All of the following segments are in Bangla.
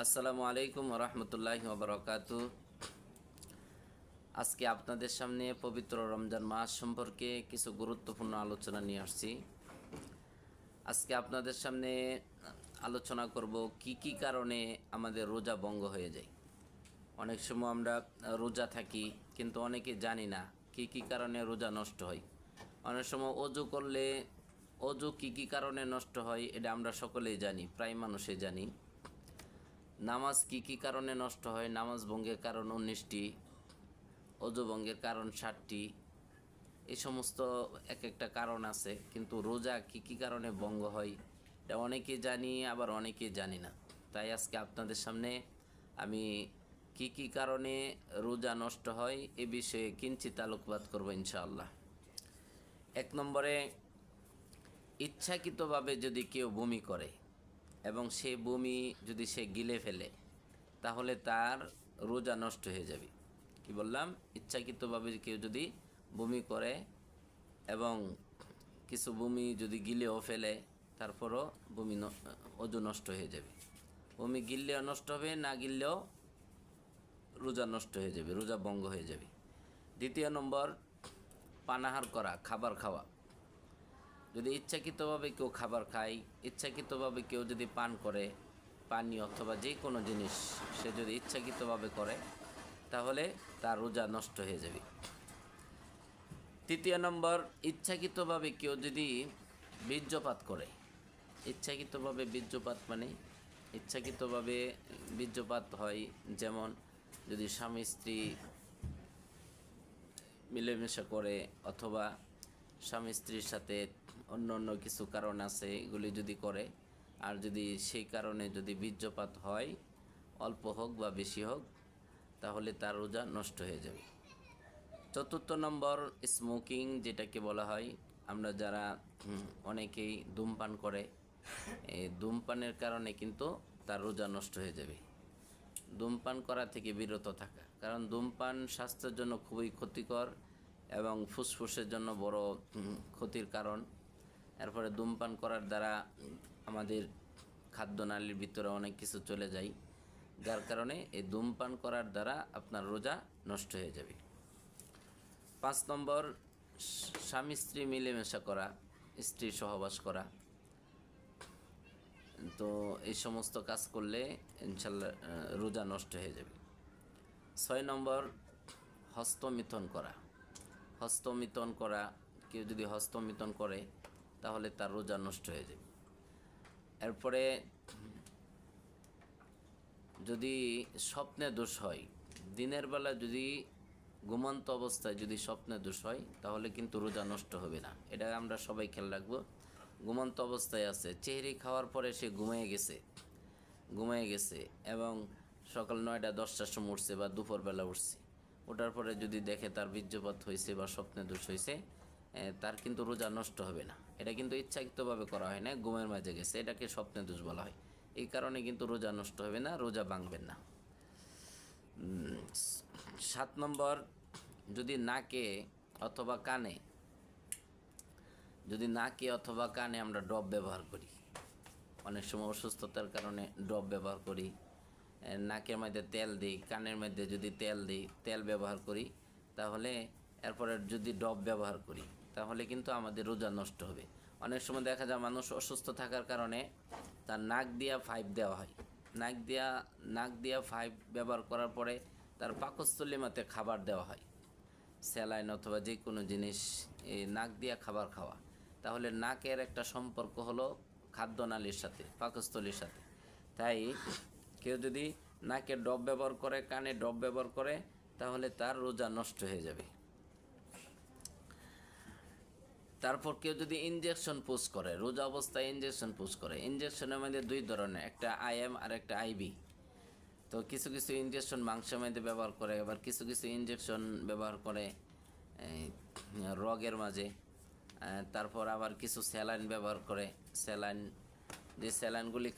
আসসালামু আলাইকুম রহমতুল্লাহি ওয়া বারাকাতু। আজকে আপনাদের সামনে পবিত্র রমজান মাস সম্পর্কে কিছু গুরুত্বপূর্ণ আলোচনা নিয়ে আসছি। আজকে আপনাদের সামনে আলোচনা করব কি কি কারণে আমাদের রোজা ভঙ্গ হয়ে যায়। অনেক সময় আমরা রোজা থাকি কিন্তু অনেকে জানি না কি কি কারণে রোজা নষ্ট হয়। অনেক সময় অজু কি কি কারণে নষ্ট হয় এটা আমরা সকলেই জানি, প্রায় মানুষই জানি। নামাজ কি কি কারণে নষ্ট হয়, নামাজ ভঙ্গের কারণ 19টি, অজু ভঙ্গের কারণ 60টি। এই সমস্ত এক একটা কারণ আছে, কিন্তু রোজা কি কি কারণে ভঙ্গ হয় এটা অনেকে জানি, আবার অনেকে জানি না। তাই আজকে আপনাদের সামনে আমি কি কি কারণে রোজা নষ্ট হয় এ বিষয়ে কিঞ্চিত আলোকপাত করব ইনশাআল্লাহ। 1 নম্বরে, ইচ্ছাকৃতভাবে যদি কেউ বমি করে এবং সে বমি যদি সে গিলে ফেলে তাহলে তার রোজা নষ্ট হয়ে যাবে। কি বললাম? ইচ্ছাকৃতভাবে কেউ যদি বমি করে এবং কিছু বমি যদি গিলেও ফেলে তারপরও অজু নষ্ট হয়ে যাবে। বমি গিললেও নষ্ট হবে, না গিললেও রোজা নষ্ট হয়ে যাবে, রোজা ভঙ্গ হয়ে যাবে। 2 নম্বর, পানাহার করা, খাবার খাওয়া। যদি ইচ্ছাকৃতভাবে কেউ খাবার খায়, ইচ্ছাকৃতভাবে কেউ যদি পান করে, পানি অথবা যে কোনো জিনিস সে যদি ইচ্ছাকৃতভাবে করে তাহলে তার রোজা নষ্ট হয়ে যাবে। 3 নম্বর, ইচ্ছাকৃতভাবে কেউ যদি বীর্যপাত করে। ইচ্ছাকৃতভাবে বীর্যপাত মানে ইচ্ছাকৃতভাবে বীর্যপাত হয়, যেমন যদি স্বামী স্ত্রী মিলেমিশা করে অথবা স্বামী স্ত্রীর সাথে অন্য অন্য কিছু কারণ আছে, এগুলি যদি করে, আর যদি সেই কারণে যদি বীর্যপাত হয়, অল্প হোক বা বেশি হোক, তাহলে তার রোজা নষ্ট হয়ে যাবে। 4 নম্বর, স্মোকিং যেটাকে বলা হয়। আমরা যারা অনেকেই ধূমপান করে, এই ধূমপানের কারণে কিন্তু তার রোজা নষ্ট হয়ে যাবে। ধূমপান করা থেকে বিরত থাকা, কারণ ধূমপান স্বাস্থ্যের জন্য খুবই ক্ষতিকর এবং ফুসফুসের জন্য বড় ক্ষতির কারণ। এরপরে ধূমপান করার দ্বারা আমাদের খাদ্যনালীর ভিতরে অনেক কিছু চলে যায়, যার কারণে এই ধূমপান করার দ্বারা আপনার রোজা নষ্ট হয়ে যাবে। 5 নম্বর, স্বামী স্ত্রী মিলেমিশা করা, স্ত্রী সহবাস করা। তো এই সমস্ত কাজ করলে ইনশাল্লাহ রোজা নষ্ট হয়ে যাবে। 6 নম্বর, হস্তমিথন করা। হস্তমিথন করা, কেউ যদি হস্তমিথন করে তাহলে তার রোজা নষ্ট হয়ে যাবে। এরপরে যদি স্বপ্নে দোষ হয়, দিনের বেলা যদি ঘুমন্ত অবস্থায় যদি স্বপ্নে দোষ হয় তাহলে কিন্তু রোজা নষ্ট হবে না। এটা আমরা সবাই খেয়াল রাখবো। ঘুমন্ত অবস্থায় আছে, চেহারি খাওয়ার পরে সে ঘুমিয়ে গেছে এবং সকাল 9টা 10টার সময় উঠছে বা দুপুরবেলা উঠছে, ওঠার পরে যদি দেখে তার বীর্যপাত হয়েছে বা স্বপ্নে দোষ হয়েছে, তার কিন্তু রোজা নষ্ট হবে না। এটা কিন্তু ইচ্ছাকৃতভাবে করা হয় না, ঘুমের মাঝে গেছে, এটাকে স্বপ্নে দোষ বলা হয়। এই কারণে কিন্তু রোজা নষ্ট হবে না, রোজা ভাঙবেন না। 7 নম্বর, যদি নাকে অথবা কানে আমরা ড্রপ ব্যবহার করি, অনেক সময় অসুস্থতার কারণে ড্রপ ব্যবহার করি, নাকের মধ্যে তেল দিই, কানের মধ্যে যদি তেল ব্যবহার করি, তাহলে এরপরে যদি ড্রপ ব্যবহার করি তাহলে কিন্তু আমাদের রোজা নষ্ট হবে। অনেক সময় দেখা যায় মানুষ অসুস্থ থাকার কারণে তার নাক দিয়া পাইপ দেওয়া হয়, নাক দিয়া পাইপ ব্যবহার করার পরে তার পাকস্থলী মতে খাবার দেওয়া হয়, স্যালাইন অথবা যে কোনো জিনিস, এই নাক দিয়া খাবার খাওয়া। তাহলে নাকের একটা সম্পর্ক হলো খাদ্যনালীর সাথে, পাকস্থলীর সাথে। তাই কেউ যদি নাকে ড্রপ ব্যবহার করে, কানে ড্রপ ব্যবহার করে, তাহলে তার রোজা নষ্ট হয়ে যাবে। তারপর কেউ যদি ইনজেকশন পুশ করে, রোজা অবস্থায় ইনজেকশন পুশ করে, ইনজেকশনের মধ্যে 2 ধরনের, একটা IM আর একটা IB। তো কিছু কিছু ইনজেকশন মাংসের মধ্যে ব্যবহার করে, আবার কিছু কিছু ইনজেকশন ব্যবহার করে রগের মাঝে। তারপর আবার কিছু স্যালাইন ব্যবহার করে, যে স্যালাইনগুলি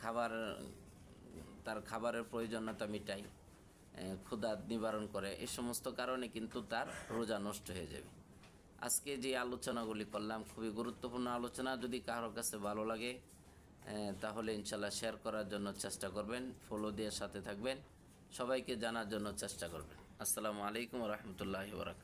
তার খাবারের প্রয়োজনীয়তা মিটায়, ক্ষুধা নিবারণ করে। এই সমস্ত কারণে কিন্তু তার রোজা নষ্ট হয়ে যাবে। আজকে যে আলোচনাগুলি করলাম খুবই গুরুত্বপূর্ণ আলোচনা। যদি কারোর কাছে ভালো লাগে তাহলে ইনশাল্লাহ শেয়ার করার জন্য চেষ্টা করবেন, ফলো দিয়ে সাথে থাকবেন, সবাইকে জানার জন্য চেষ্টা করবেন। আসসালামু আলাইকুম রহমতুল্লাহি ওয়া বারাকাতুহু।